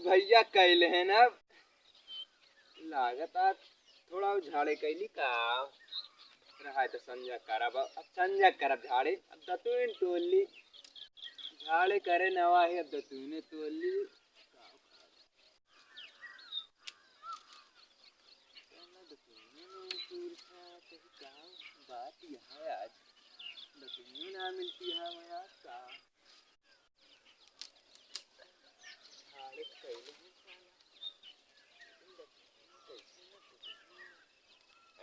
भैया कैले हैं ना लागत आज थोड़ा झाड़े कैली का रहा तो संजय करब अब संजय करब झाड़े अब दतुन टोली झाड़े करे नवा है अब दतुने टोली बात यह है आज दतुने ना मिलती है मैं आज का झाड़े कैले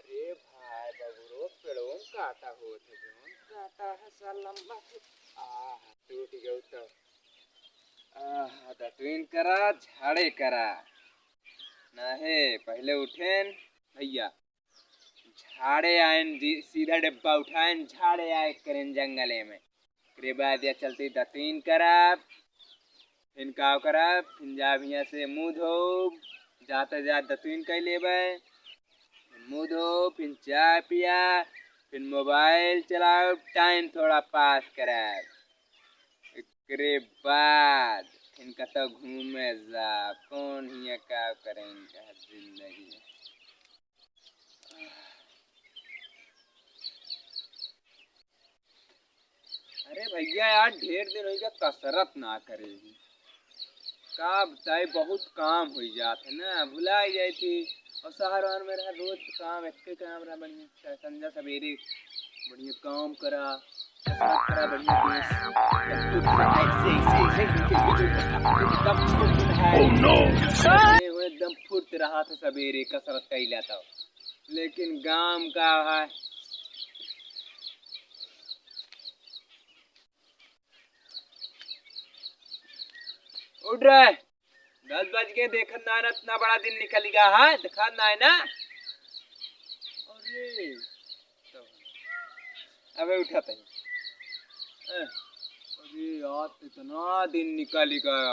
अरे भाई बबुरो पेड़ों काटा हो थे जोन काटा है साल लंबा टूट गया तो दतुन करा झाड़े करा ना है पहले उठेन भैया झाड़े आयन सीधा डब्बा उठाएं झाड़े आए करें जंगले में फिर बाद या चलती दतुन करा फिर का करा फिर जा यहाँ से मुँह धो जाते जा दतुन कह लेबे मुँह धो फिर चाय पिया फिर मोबाइल चलाओ टाइम थोड़ा पास करा एकरे बाद इनका तो घूमे जा कौन ही क्या करें इनका जिंदगी अरे भैया यार ढेर दिन हो गया कसरत ना करेगी का बताए बहुत काम हो जाते ना भुला जाए थी और शहर वहर में रहा रोज काम एक काम रहा बढ़िया संजा सवेरे बढ़िया काम करा करा बढ़िया एकदम फुर्त रहा था सवेरे कसरत कर लेता लेकिन गांव का है उठ रहा 10 बज के देखत ना इतना बड़ा दिन निकल गया है दिखा ना है ना अरे तो अबे उठा थे अरे यार इतना दिन निकल गया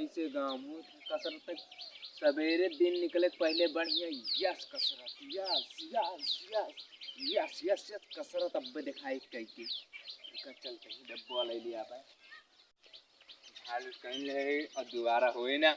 ऐसे गांव हो कसरत सवेरे दिन निकले पहले बढ़िया यस कसरत yes yes yes yes yes yes कसरत अब दिखाई कहीं चलते ही डब्बा ले लिया भाई कहीं ले और दोबारा होए ना